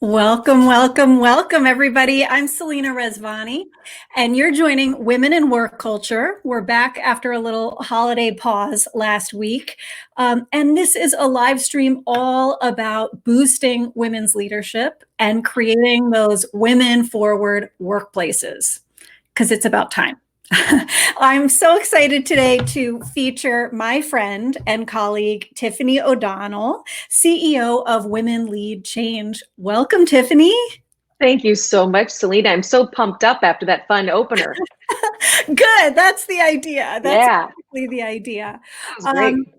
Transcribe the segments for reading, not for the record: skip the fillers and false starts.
Welcome, welcome, welcome, everybody. I'm Selena Rezvani, and you're joining Women in Work Culture. We're back after a little holiday pause last week, and this is a live stream all about boosting women's leadership and creating those women-forward workplaces, because it's about time. I'm so excited today to feature my friend and colleague, Tiffany ODonnell, CEO of Women Lead Change. Welcome, Tiffany. Thank you so much, Selena. I'm so pumped up after that fun opener. Good. That's the idea. That's exactly the idea. That was great.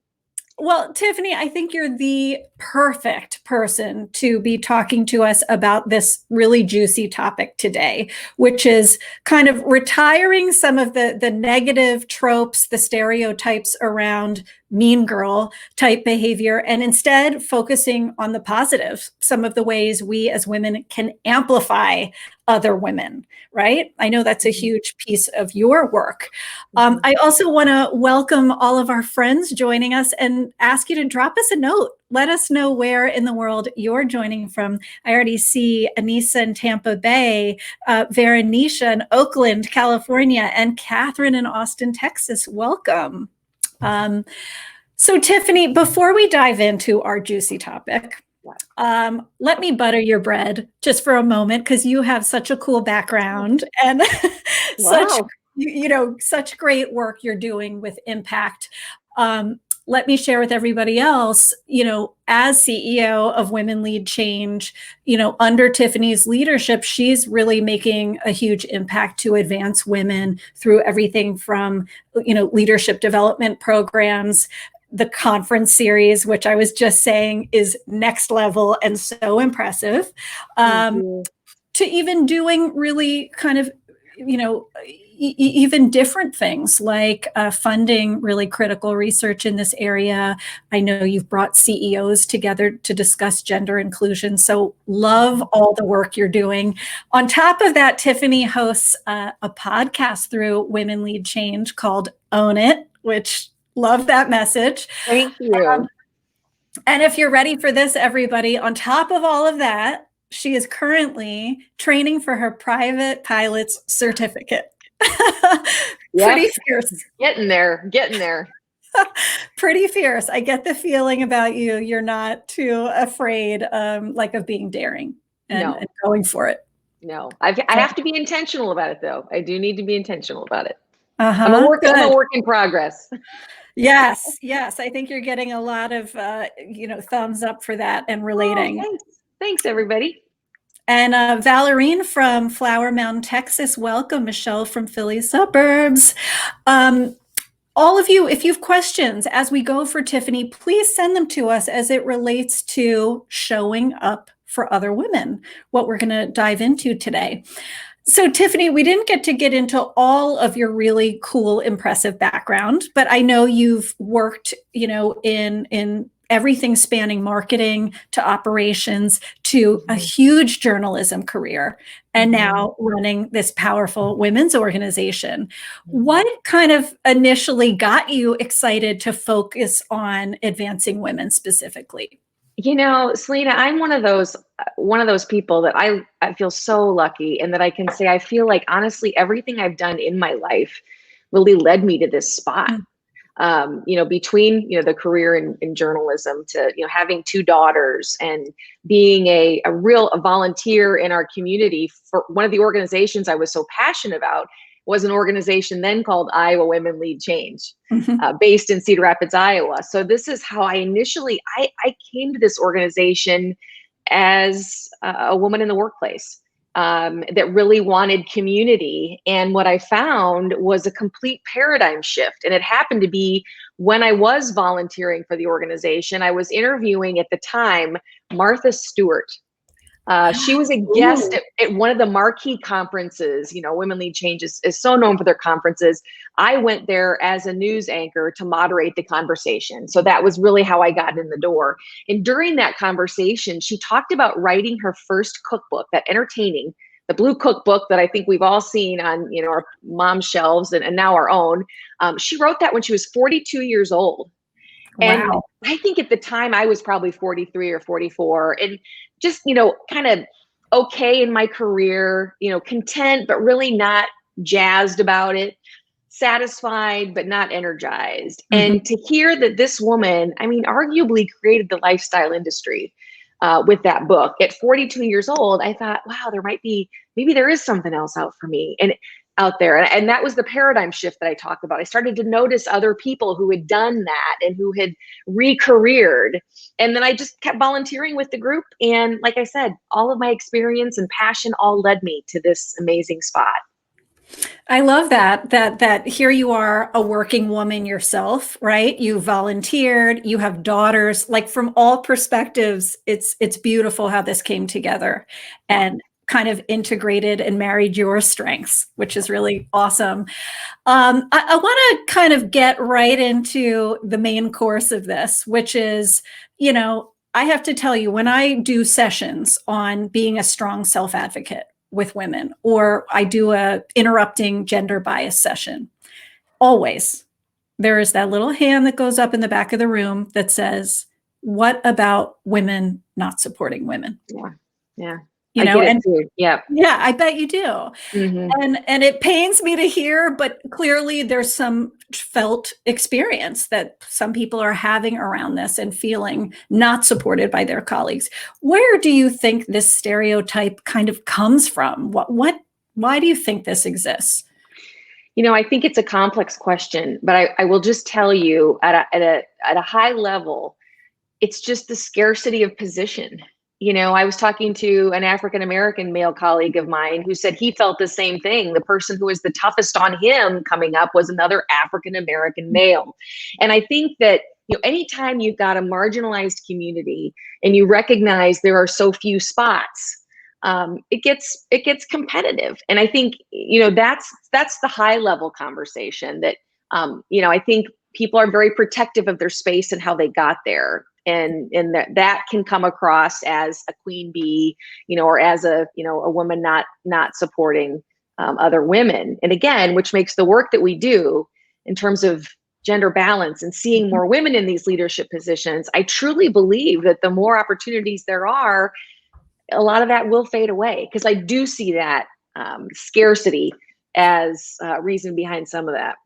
Well, Tiffany, I think you're the perfect person to be talking to us about this really juicy topic today, which is kind of retiring some of the negative tropes, the stereotypes around mean girl type behavior, and instead focusing on the positive, some of the ways we as women can amplify other women, right? I know that's a huge piece of your work. I also want to welcome all of our friends joining us and ask you to drop us a note. Let us know where in the world you're joining from. I already see Anissa in Tampa Bay, Veronisha in Oakland, California, and Catherine in Austin, Texas. Welcome. So Tiffany, before we dive into our juicy topic, let me butter your bread just for a moment, because you have such a cool background and such great work you're doing with impact. Let me share with everybody else, as CEO of Women Lead Change, under Tiffany's leadership, she's really making a huge impact to advance women through everything from, leadership development programs, the conference series, which I was just saying is next level and so impressive, to even doing really kind of, even different things like funding really critical research in this area. I know you've brought CEOs together to discuss gender inclusion. So love all the work you're doing. On top of that, Tiffany hosts a podcast through Women Lead Change called Own It, which love that message. Thank you. And if you're ready for this, everybody, on top of all of that, she is currently training for her private pilot's certificate. Pretty fierce. Getting there. Pretty fierce. I get the feeling about you. You're not too afraid of being daring and going for it. No, I have to be intentional about it, though. I do need to be intentional about it. Uh-huh. I'm a work in progress. Yes. I think you're getting a lot of, thumbs up for that and relating. Oh, thanks, everybody. And Valerine from Flower Mound, Texas. Welcome. Michelle from Philly suburbs. All of you, if you have questions as we go for Tiffany, please send them to us as it relates to showing up for other women, what we're going to dive into today. So Tiffany, we didn't get into all of your really cool, impressive background, but I know you've worked, in everything spanning marketing to operations to a huge journalism career, and now running this powerful women's organization. What kind of initially got you excited to focus on advancing women specifically? Selena, I'm one of those people that I feel so lucky, and that I can say I feel like, honestly, everything I've done in my life really led me to this spot. Between the career in journalism to having two daughters and being a volunteer in our community for one of the organizations I was so passionate about was an organization then called Iowa Women Lead Change, based in Cedar Rapids, Iowa. So this is how I initially I came to this organization as a woman in the workplace. That really wanted community. And what I found was a complete paradigm shift. And it happened to be when I was volunteering for the organization, I was interviewing at the time Martha Stewart. She was a guest at one of the marquee conferences. Women Lead Change is so known for their conferences. I went there as a news anchor to moderate the conversation. So that was really how I got in the door. And during that conversation, she talked about writing her first cookbook, that entertaining, the blue cookbook that I think we've all seen on, our mom's shelves and now our own. She wrote that when she was 42 years old. And Wow. I think at the time I was probably 43 or 44 and just, kind of okay in my career, content, but really not jazzed about it, satisfied, but not energized. Mhm. And to hear that this woman, arguably created the lifestyle industry with that book at 42 years old, I thought, wow, maybe there is something else out for me. And out there. And that was the paradigm shift that I talk about. I started to notice other people who had done that and who had re-careered. And then I just kept volunteering with the group. And like I said, all of my experience and passion all led me to this amazing spot. I love that here you are, a working woman yourself, right? You volunteered, you have daughters, like from all perspectives, it's beautiful how this came together and kind of integrated and married your strengths, which is really awesome. I want to kind of get right into the main course of this, which is, I have to tell you, when I do sessions on being a strong self-advocate with women, or I do a interrupting gender bias session, always there is that little hand that goes up in the back of the room that says, what about women not supporting women? Yeah. Yeah. I get it too. Yeah. Yeah, I bet you do. Mm-hmm. And it pains me to hear, but clearly there's some felt experience that some people are having around this and feeling not supported by their colleagues. Where do you think this stereotype kind of comes from? Why do you think this exists? I think it's a complex question, but I will just tell you at a high level, it's just the scarcity of position. I was talking to an African-American male colleague of mine who said he felt the same thing. The person who was the toughest on him coming up was another African-American male. And I think that, anytime you've got a marginalized community and you recognize there are so few spots, it gets competitive. And I think, that's the high level conversation that, I think people are very protective of their space and how they got there. And that can come across as a queen bee, or as a woman not supporting other women. And again, which makes the work that we do in terms of gender balance and seeing more women in these leadership positions, I truly believe that the more opportunities there are, a lot of that will fade away, because I do see that scarcity as a reason behind some of that.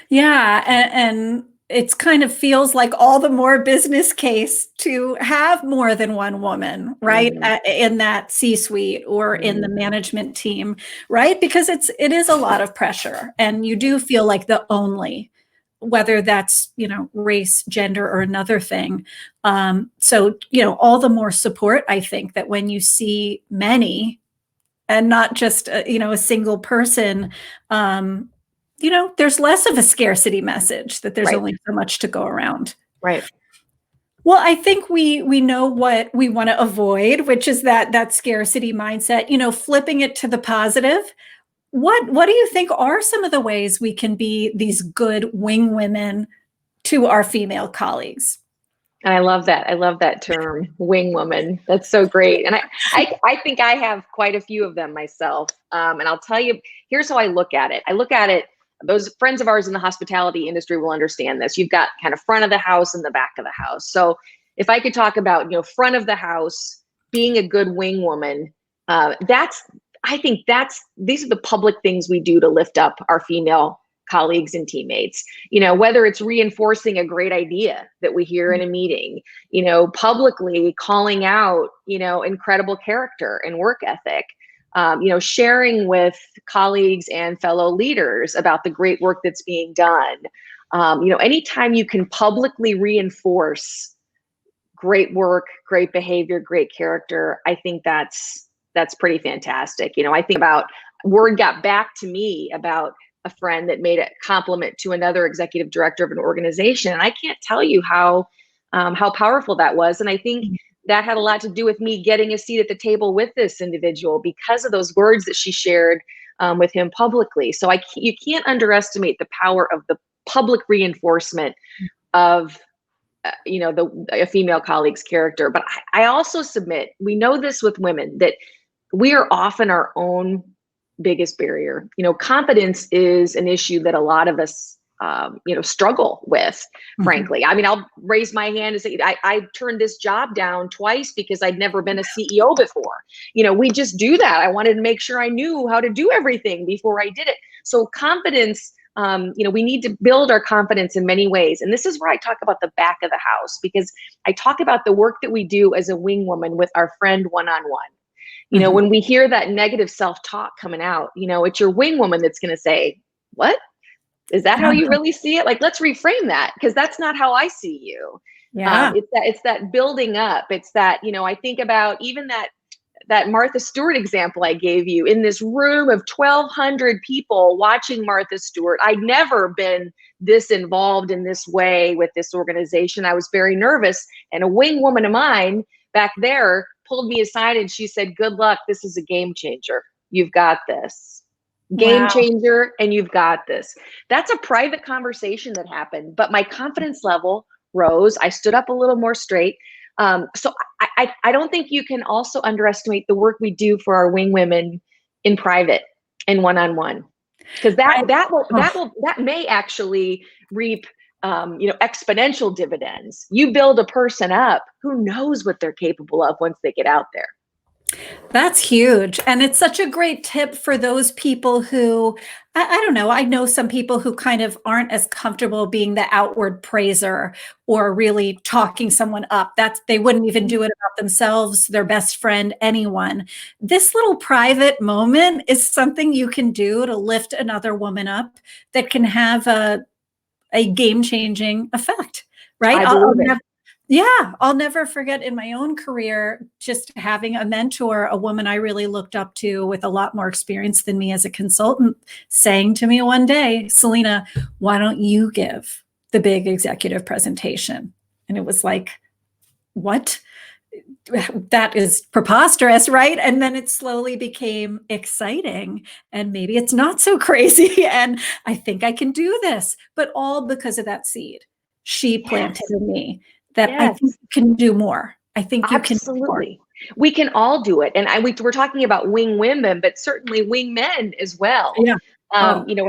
Yeah, and it's kind of feels like all the more business case to have more than one woman, right? Mm-hmm. In that C-suite or in the management team, right? Because it is a lot of pressure, and you do feel like the only, whether that's, race, gender, or another thing. So, all the more support, I think, that when you see many and not just, a single person, there's less of a scarcity message, that there's Right. only so much to go around. Right. Well, I think we know what we want to avoid, which is that scarcity mindset, flipping it to the positive. What do you think are some of the ways we can be these good wing women to our female colleagues? And I love that. I love that term, wing woman. That's so great. And I think I have quite a few of them myself. And I'll tell you, here's how I look at it. Those friends of ours in the hospitality industry will understand this. You've got kind of front of the house and the back of the house. So if I could talk about, front of the house, being a good wing woman, I think these are the public things we do to lift up our female colleagues and teammates, whether it's reinforcing a great idea that we hear in a meeting, publicly calling out, incredible character and work ethic, sharing with colleagues and fellow leaders about the great work that's being done. Anytime you can publicly reinforce great work, great behavior, great character, I think that's pretty fantastic. I think about, word got back to me about a friend that made a compliment to another executive director of an organization. And I can't tell you how powerful that was. And I think that had a lot to do with me getting a seat at the table with this individual because of those words that she shared with him publicly. So you can't underestimate the power of the public reinforcement of a female colleague's character. But I also submit, we know this with women, that we are often our own biggest barrier. Confidence is an issue that a lot of us struggle with, frankly. I mean, I'll raise my hand and say, I turned this job down twice because I'd never been a CEO before. We just do that. I wanted to make sure I knew how to do everything before I did it. So confidence, we need to build our confidence in many ways. And this is where I talk about the back of the house, because I talk about the work that we do as a wing woman with our friend one-on-one. When we hear that negative self-talk coming out, it's your wing woman that's going to say, what? Is that how you really see it? Like, let's reframe that, because that's not how I see you. Yeah. It's that building up. It's that, I think about even that Martha Stewart example I gave you, in this room of 1,200 people watching Martha Stewart. I'd never been this involved in this way with this organization. I was very nervous, and a wing woman of mine back there pulled me aside and she said, good luck. This is a game changer. You've got this. Game changer, and you've got this. That's a private conversation that happened, but my confidence level rose. I stood up a little more straight. So I don't think you can also underestimate the work we do for our wing women in private and one-on-one, because that may actually reap exponential dividends. You build a person up, who knows what they're capable of once they get out there. That's huge. And it's such a great tip for those people who, I don't know, I know some people who kind of aren't as comfortable being the outward praiser or really talking someone up. They wouldn't even do it about themselves, their best friend, anyone. This little private moment is something you can do to lift another woman up that can have a game-changing effect, right? I'll never forget in my own career, just having a mentor, a woman I really looked up to with a lot more experience than me as a consultant, saying to me one day, Selena, why don't you give the big executive presentation? And it was like, what? That is preposterous, right? And then it slowly became exciting, and maybe it's not so crazy. And I think I can do this, but all because of that seed she planted in me. That I think you can do more. I think you can do more. We can all do it. And we're talking about wing women, but certainly wing men as well. Yeah.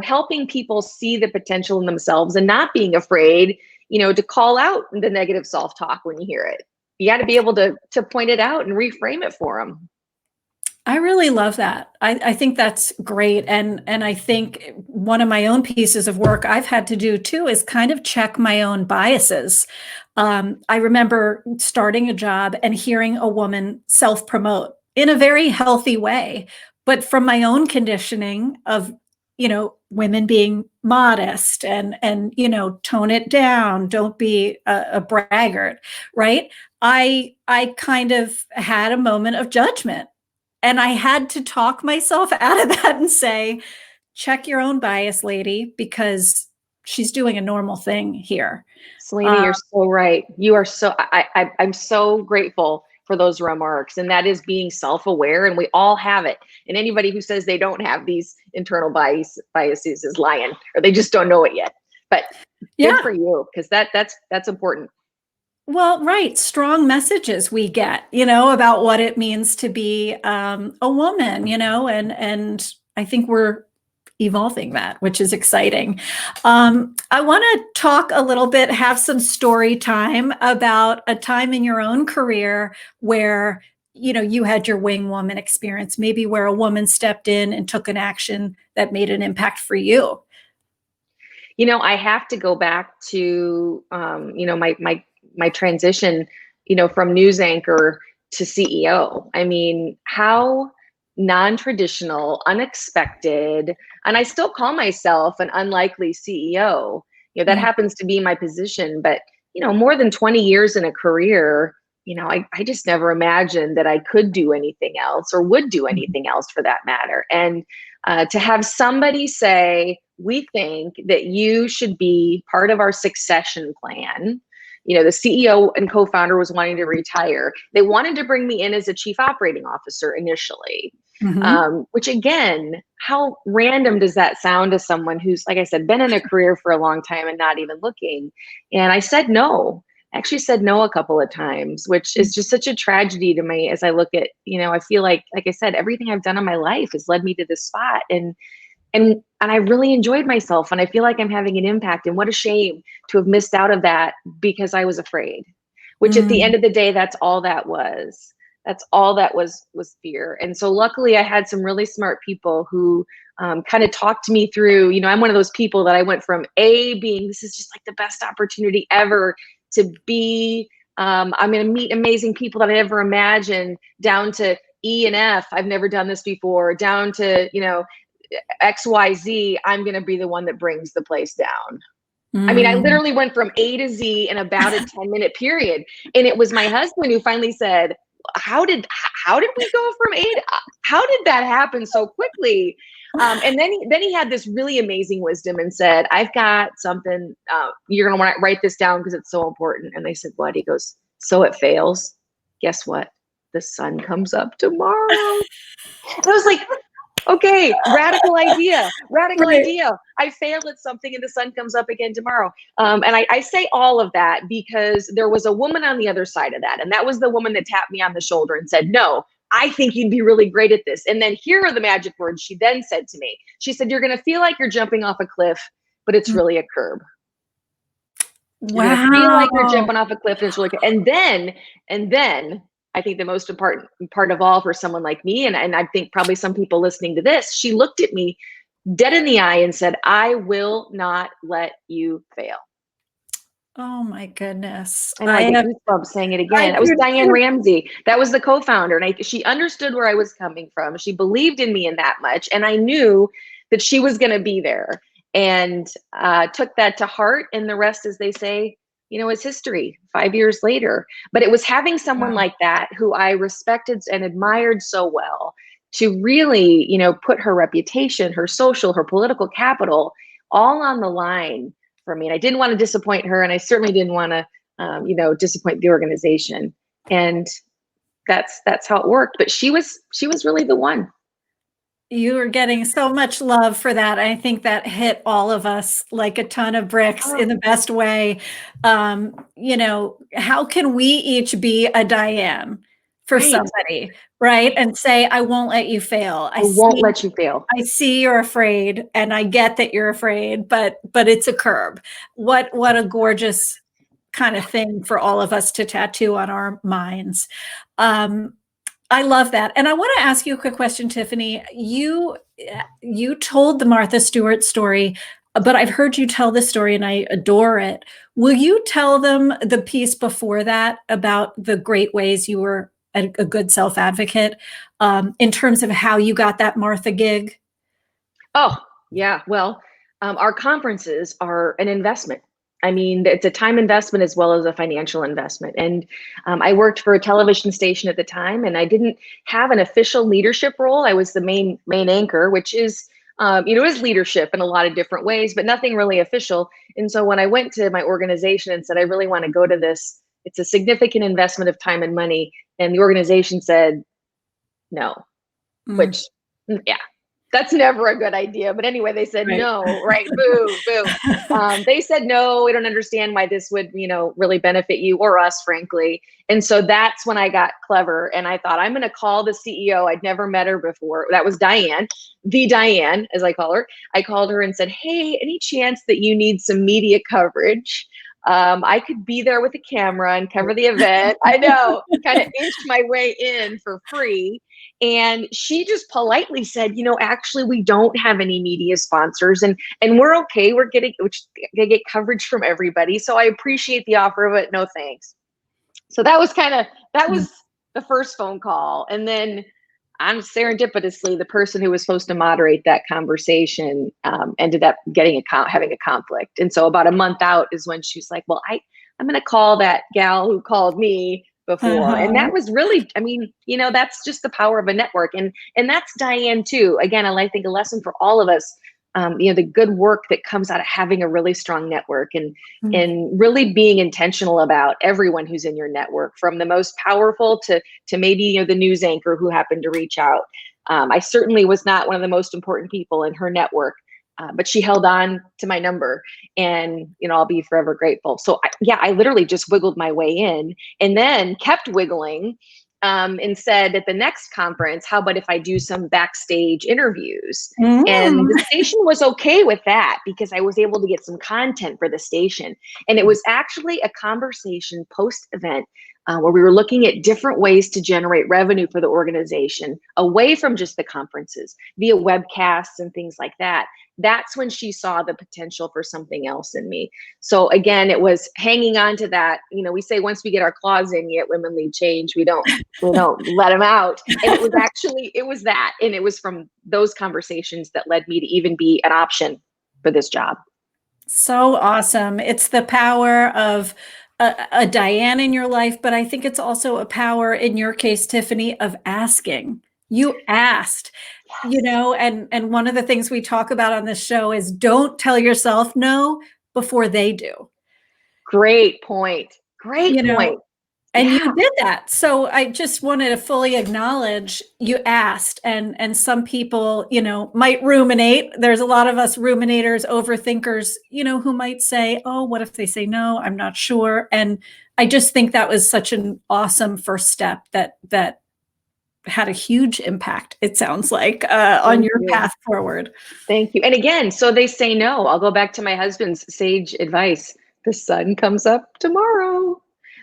Helping people see the potential in themselves and not being afraid, to call out the negative self-talk when you hear it. You got to be able to point it out and reframe it for them. I really love that. I think that's great. And I think one of my own pieces of work I've had to do too is kind of check my own biases. I remember starting a job and hearing a woman self-promote in a very healthy way, but from my own conditioning of, women being modest and tone it down, don't be a braggart, right? I kind of had a moment of judgment. And I had to talk myself out of that and say, check your own bias, lady, because she's doing a normal thing here. Selena, you're so right. You are so, I'm so grateful for those remarks. And that is being self-aware, and we all have it. And anybody who says they don't have these internal biases is lying, or they just don't know it yet. But good for you, because that's important. Well, right. Strong messages we get, about what it means to be a woman, and I think we're evolving that, which is exciting. I want to talk a little bit, have some story time about a time in your own career where, you had your wing woman experience, maybe where a woman stepped in and took an action that made an impact for you. I have to go back to, my transition, from news anchor to CEO. I mean, how non-traditional, unexpected, and I still call myself an unlikely CEO. That happens to be my position, but more than 20 years in a career, I just never imagined that I could do anything else or would do anything else for that matter. And to have somebody say, we think that you should be part of our succession plan the CEO and co-founder was wanting to retire. They wanted to bring me in as a chief operating officer initially. Which again, how random does that sound to someone who's, like I said, been in a career for a long time and not even looking? And I said no. I actually said no a couple of times, which is just such a tragedy to me as I look at, I feel like I said, everything I've done in my life has led me to this spot. And I really enjoyed myself, and I feel like I'm having an impact. And what a shame to have missed out of that because I was afraid, which at the end of the day, that's all that was. That's all that was fear. And so luckily I had some really smart people who kind of talked me through, I'm one of those people that I went from being, this is just like the best opportunity ever, to B, I'm going to meet amazing people that I never imagined, down to E and F, I've never done this before, down to, XYZ, I'm going to be the one that brings the place down. I mean, I literally went from A to Z in about a 10-minute period. And it was my husband who finally said, how did we go from A to, how did that happen so quickly? And then he had this really amazing wisdom and said, I've got something, you're going to want to write this down because it's so important. And they said, what? He goes, so it fails. Guess what? The sun comes up tomorrow. And I was like, okay, radical idea. I failed at something and the sun comes up again tomorrow. And I say all of that because there was a woman on the other side of that. And that was the woman that tapped me on the shoulder and said, no, I think you'd be really great at this. And then here are the magic words she then said to me. She said, you're going to feel like you're jumping off a cliff, but it's really a curb. Wow. You're going to feel like you're jumping off a cliff and it's really, and then I think the most important part of all for someone like me, and I think probably some people listening to this, she looked at me dead in the eye and said, I will not let you fail. Oh my goodness. I get goosebumps saying it again. That was Diane Ramsey. That was the co-founder. And she understood where I was coming from. She believed in me in that much. And I knew that she was going to be there, and took that to heart. And the rest, as they say, is history 5 years later. But it was having someone like that who I respected and admired so well to really, put her reputation, her social, her political capital all on the line for me. And I didn't want to disappoint her. And I certainly didn't want to, disappoint the organization. And that's how it worked. But she was really the one. You are getting so much love for that. I think that hit all of us like a ton of bricks in the best way. How can we each be a Diane for somebody, right? And say, I won't let you fail. I won't let you fail. I see you're afraid, and I get that you're afraid, but it's a curb. What a gorgeous kind of thing for all of us to tattoo on our minds. I love that. And I want to ask you a quick question, Tiffany. You told the Martha Stewart story, but I've heard you tell this story and I adore it. Will you tell them the piece before that about the great ways you were a good self-advocate in terms of how you got that Martha gig? Oh, yeah. Well, our conferences are an investment. I mean, it's a time investment as well as a financial investment. And I worked for a television station at the time, and I didn't have an official leadership role. I was the main anchor, which is, is leadership in a lot of different ways, but nothing really official. And so when I went to my organization and said, I really want to go to this, it's a significant investment of time and money. And the organization said, no, which, yeah. That's never a good idea. But anyway, they said no, right? Boo, boo. They said, no, we don't understand why this would, really benefit you or us, frankly. And so that's when I got clever. And I thought, I'm going to call the CEO. I'd never met her before. That was Diane, the Diane, as I call her. I called her and said, hey, any chance that you need some media coverage? I could be there with a camera and cover the event. I know, kind of inched my way in for free. And she just politely said, actually, we don't have any media sponsors, and we're okay. We're going to get coverage from everybody. So I appreciate the offer, but no thanks. So that was the first phone call. And then serendipitously, the person who was supposed to moderate that conversation ended up having a conflict. And so about a month out is when she was like, well, I'm going to call that gal who called me before. And that was really, that's just the power of a network. And that's Diane too. Again, I think a lesson for all of us. the good work that comes out of having a really strong network, and Mm. really being intentional about everyone who's in your network, from the most powerful to maybe, the news anchor who happened to reach out. I certainly was not one of the most important people in her network, but she held on to my number, and I'll be forever grateful. So I literally just wiggled my way in, and then kept wiggling, and said at the next conference, how about if I do some backstage interviews? And Mm. the station was okay with that, because I was able to get some content for the station. And it was actually a conversation post event, where we were looking at different ways to generate revenue for the organization away from just the conferences, via webcasts and things like that. That's when she saw the potential for something else in me. So again, it was hanging on to that. We say once we get our claws in, yet women lead change. We don't let them out. And it was that. And it was from those conversations that led me to even be an option for this job. So awesome. It's the power of a Diane in your life, but I think it's also a power in your case, Tiffany, of asking. You asked, and one of the things we talk about on this show is don't tell yourself no before they do. Great point. Great point. And you Yeah. did that. So I just wanted to fully acknowledge you asked, and some people, might ruminate. There's a lot of us ruminators, overthinkers, who might say, oh, what if they say no? I'm not sure. And I just think that was such an awesome first step that had a huge impact, it sounds like, on your path forward. Thank you. And again, so they say no. I'll go back to my husband's sage advice. The sun comes up tomorrow.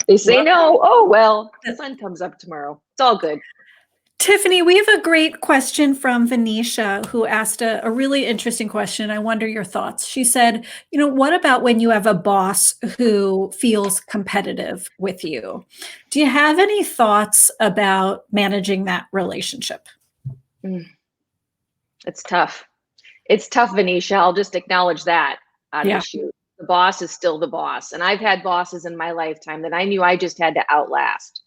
They say no. Oh, well, the sun comes up tomorrow. It's all good. Tiffany, we have a great question from Venetia, who asked a really interesting question. I wonder your thoughts. She said, what about when you have a boss who feels competitive with you? Do you have any thoughts about managing that relationship? It's tough. It's tough, Venetia. I'll just acknowledge that out of the chute. The boss is still the boss. And I've had bosses in my lifetime that I knew I just had to outlast.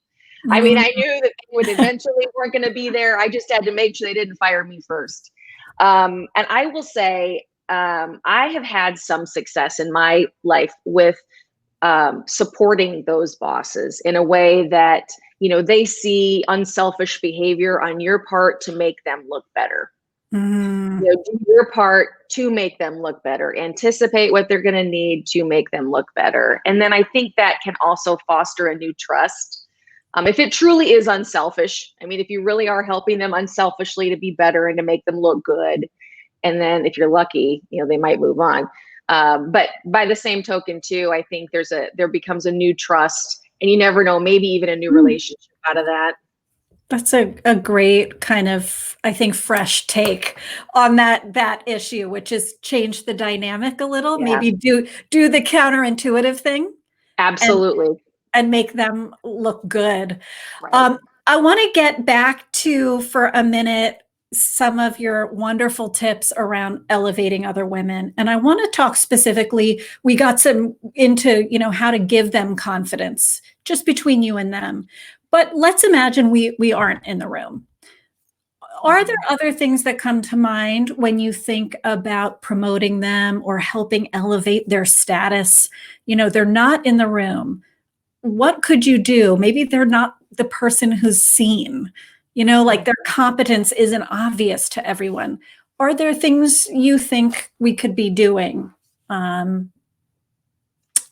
I mean, I knew that they would eventually weren't going to be there. I just had to make sure they didn't fire me first. And I will say, I have had some success in my life with supporting those bosses in a way that, they see unselfish behavior on your part to make them look better. Do your part to make them look better, anticipate what they're going to need to make them look better. And then I think that can also foster a new trust. If it truly is unselfish, I mean, if you really are helping them unselfishly to be better and to make them look good, and then if you're lucky, they might move on. But by the same token too, I think there becomes a new trust, and you never know, maybe even a new relationship out of that. That's a great kind of, I think, fresh take on that issue, which is change the dynamic a little, maybe do the counterintuitive thing. Absolutely. And make them look good. Right. I want to get back to, for a minute, some of your wonderful tips around elevating other women. And I want to talk specifically, we got some into, how to give them confidence just between you and them. But let's imagine we aren't in the room. Are there other things that come to mind when you think about promoting them or helping elevate their status? They're not in the room. What could you do? Maybe they're not the person who's seen, like their competence isn't obvious to everyone. Are there things you think we could be doing, in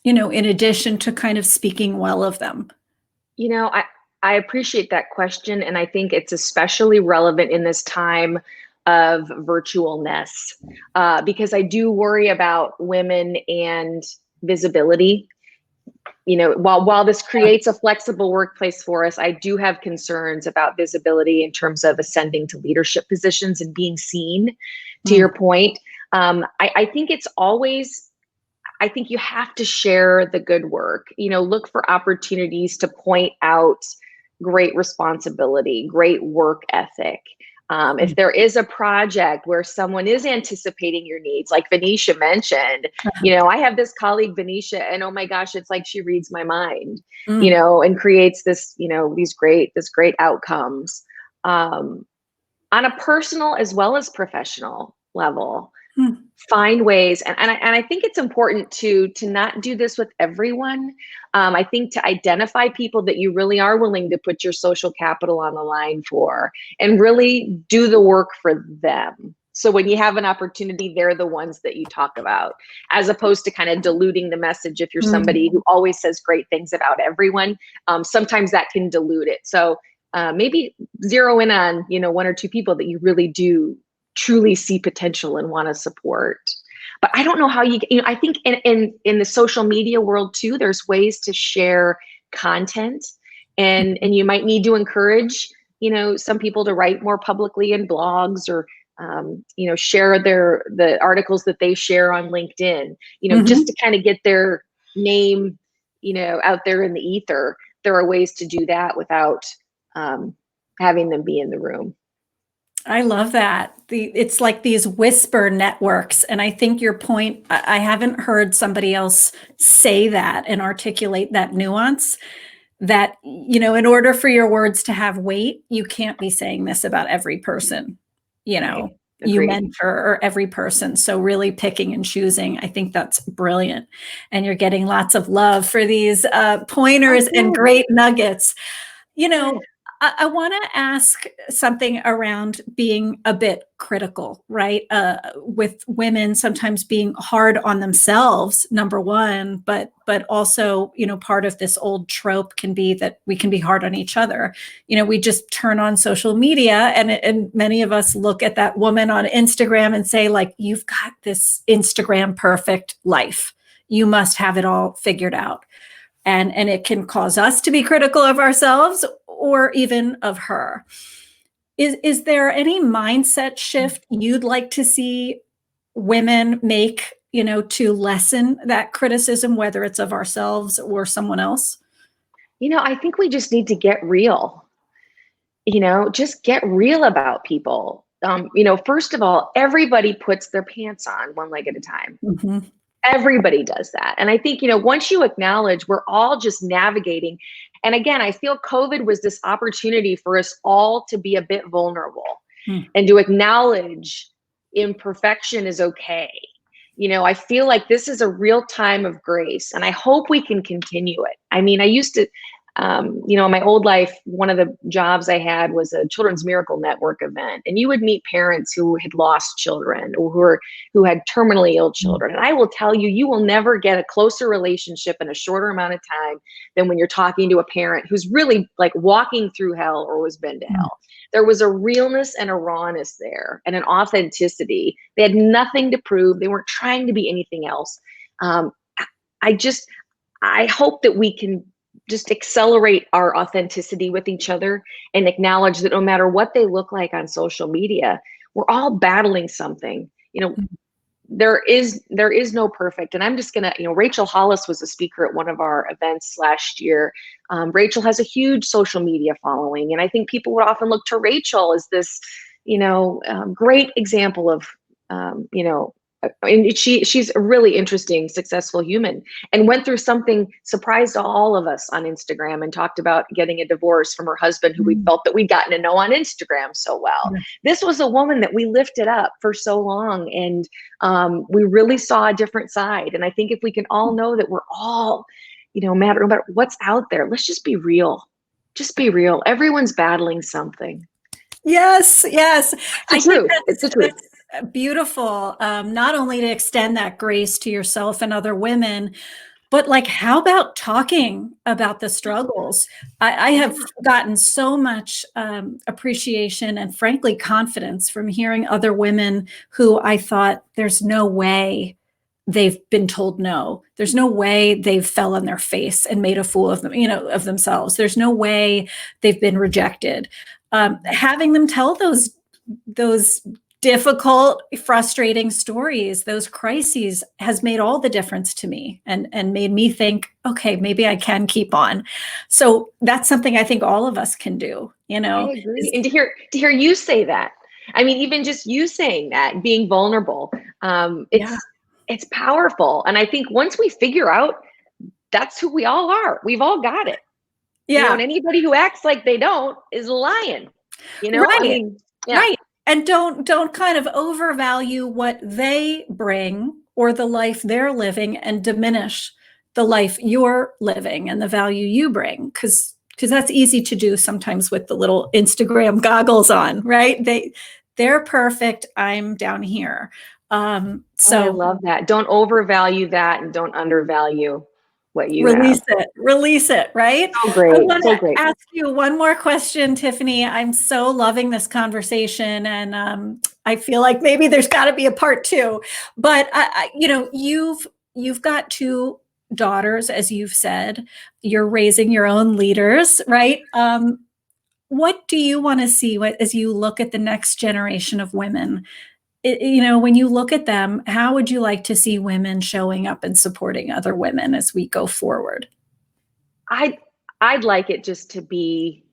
addition to kind of speaking well of them? I appreciate that question. And I think it's especially relevant in this time of virtualness, because I do worry about women and visibility. While this creates a flexible workplace for us, I do have concerns about visibility in terms of ascending to leadership positions and being seen, to your point. I think I think you have to share the good work, look for opportunities to point out great responsibility, great work ethic. If there is a project where someone is anticipating your needs, like Venetia mentioned, I have this colleague, Venetia, and oh my gosh, it's like she reads my mind, and creates this, this great outcomes on a personal as well as professional level. find ways, and I think it's important to not do this with everyone. I think to identify people that you really are willing to put your social capital on the line for, and really do the work for them. So when you have an opportunity, they're the ones that you talk about, as opposed to kind of diluting the message. If you're somebody who always says great things about everyone, sometimes that can dilute it. So maybe zero in on, one or two people that you really do truly see potential and want to support. But I don't know how I think in the social media world too, there's ways to share content, and you might need to encourage, some people to write more publicly in blogs, or share the articles that they share on LinkedIn, just to kind of get their name, out there in the ether. There are ways to do that without having them be in the room. I love that. It's like these whisper networks. And I think your point, I haven't heard somebody else say that and articulate that nuance, that, in order for your words to have weight, you can't be saying this about every person, Right. you mentor, or every person. So really picking and choosing, I think that's brilliant. And you're getting lots of love for these pointers and great nuggets. I want to ask something around being a bit critical, right? With women sometimes being hard on themselves, number one, but also, part of this old trope can be that we can be hard on each other. We just turn on social media, and many of us look at that woman on Instagram and say, like, you've got this Instagram perfect life. You must have it all figured out. And it can cause us to be critical of ourselves, or even of her. Is there any mindset shift you'd like to see women make, to lessen that criticism, whether it's of ourselves or someone else? I think we just need to get real. Just get real about people. First of all, everybody puts their pants on one leg at a time. Mm-hmm. Everybody does that. And I think, once you acknowledge we're all just navigating, and again, I feel COVID was this opportunity for us all to be a bit vulnerable and to acknowledge imperfection is okay. I feel like this is a real time of grace, and I hope we can continue it. I mean, I used to, in my old life, one of the jobs I had was a Children's Miracle Network event, and you would meet parents who had lost children, or who had terminally ill children. And I will tell you, you will never get a closer relationship in a shorter amount of time than when you're talking to a parent who's really like walking through hell or was been to hell. There was a realness and a rawness there, and an authenticity. They had nothing to prove. They weren't trying to be anything else. I hope that we can just accelerate our authenticity with each other, and acknowledge that no matter what they look like on social media, we're all battling something. There is no perfect. And I'm just gonna, Rachel Hollis was a speaker at one of our events last year. Rachel has a huge social media following, and I think people would often look to Rachel as this, great example of, and she's a really interesting, successful human, and went through something, surprised all of us on Instagram, and talked about getting a divorce from her husband, who we felt that we'd gotten to know on Instagram so well. This was a woman that we lifted up for so long, and we really saw a different side. And I think if we can all know that we're all, no matter what's out there, let's just be real. Just be real. Everyone's battling something. Yes. It's the truth. It's the truth. Beautiful. Not only to extend that grace to yourself and other women, but like, how about talking about the struggles? I have gotten so much appreciation and, frankly, confidence from hearing other women who I thought, there's no way they've been told no. There's no way they've fell on their face and made a fool of them, of themselves. There's no way they've been rejected. Having them tell those difficult, frustrating stories, those crises, has made all the difference to me, and made me think, okay, maybe I can keep on. So that's something I think all of us can do, I agree. And to hear you say that, I mean, even just you saying that, being vulnerable, it's powerful. And I think once we figure out that's who we all are, we've all got it. And anybody who acts like they don't is lying, Right. I mean, Right. And don't kind of overvalue what they bring or the life they're living and diminish the life you're living and the value you bring, because that's easy to do sometimes with the little Instagram goggles on, right? They're perfect. I'm down here. Oh, I love that. Don't overvalue that and don't undervalue what you have. Release it, right? So I great. want So to great. ask you one more question, Tiffany. I'm so loving this conversation, and I feel like maybe there's got to be a part two. But you've got two daughters, as you've said. You're raising your own leaders, right? What do you want to see as you look at the next generation of women? When you look at them, how would you like to see women showing up and supporting other women as we go forward? I'd like it just to be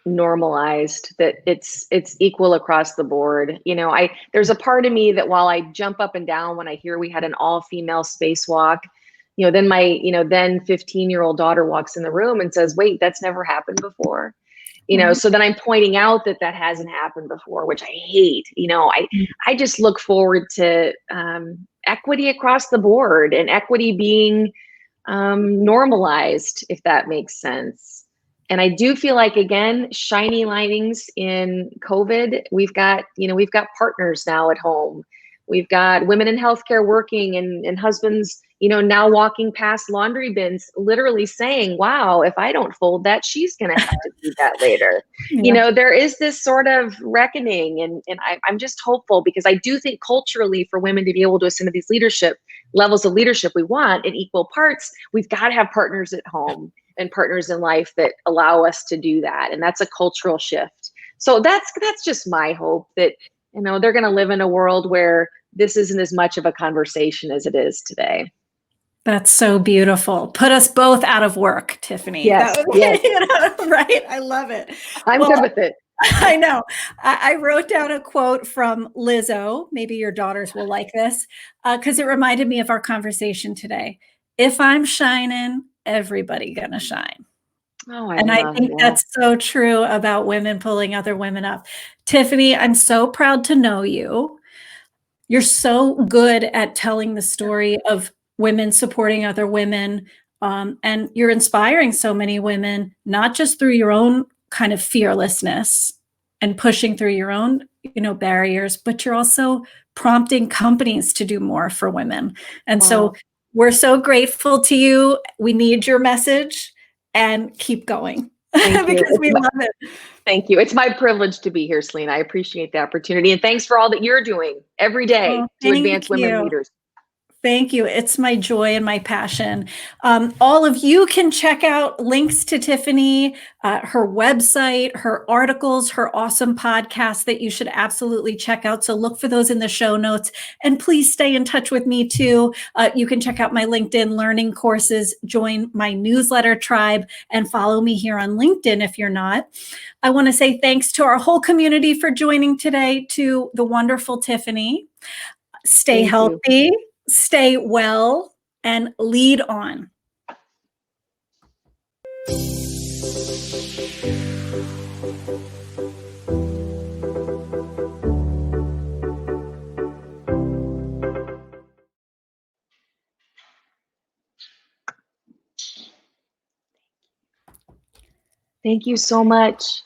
normalized, that it's equal across the board. There's a part of me that while I jump up and down when I hear we had an all-female spacewalk, then my then 15-year-old daughter walks in the room and says, wait, that's never happened before. Right. So then I'm pointing out that hasn't happened before, which I hate. I just look forward to equity across the board, and equity being normalized, if that makes sense. And I do feel like, again, shiny linings in COVID. We've got partners now at home. We've got women in healthcare working, and husbands, now walking past laundry bins, literally saying, wow, if I don't fold that, she's going to have to do that later. Yeah. There is this sort of reckoning, and I'm just hopeful, because I do think culturally, for women to be able to ascend to these levels of leadership we want in equal parts, we've got to have partners at home and partners in life that allow us to do that. And that's a cultural shift. So that's just my hope, that, they're going to live in a world where this isn't as much of a conversation as it is today. That's so beautiful. Put us both out of work, Tiffany. Yes, yes. Right? I love it. I'm good with it. I know. I wrote down a quote from Lizzo. Maybe your daughters will like this, because it reminded me of our conversation today. If I'm shining, everybody gonna shine. Oh, I And I love think that. that's so true about women pulling other women up. Tiffany, I'm so proud to know you. You're so good at telling the story of women supporting other women. And you're inspiring so many women, not just through your own kind of fearlessness and pushing through your own, barriers, but you're also prompting companies to do more for women. And so we're so grateful to you. We need your message, and keep going. Thank you. Because we love it. Thank you. It's my privilege to be here, Selena. I appreciate the opportunity. And thanks for all that you're doing every day to advance women leaders. Thank you. It's my joy and my passion. All of you can check out links to Tiffany, her website, her articles, her awesome podcast that you should absolutely check out. So look for those in the show notes. And please stay in touch with me too. You can check out my LinkedIn learning courses, join my newsletter tribe, and follow me here on LinkedIn if you're not. I want to say thanks to our whole community for joining today, to the wonderful Tiffany. Stay healthy. Stay well, and lead on. Thank you so much.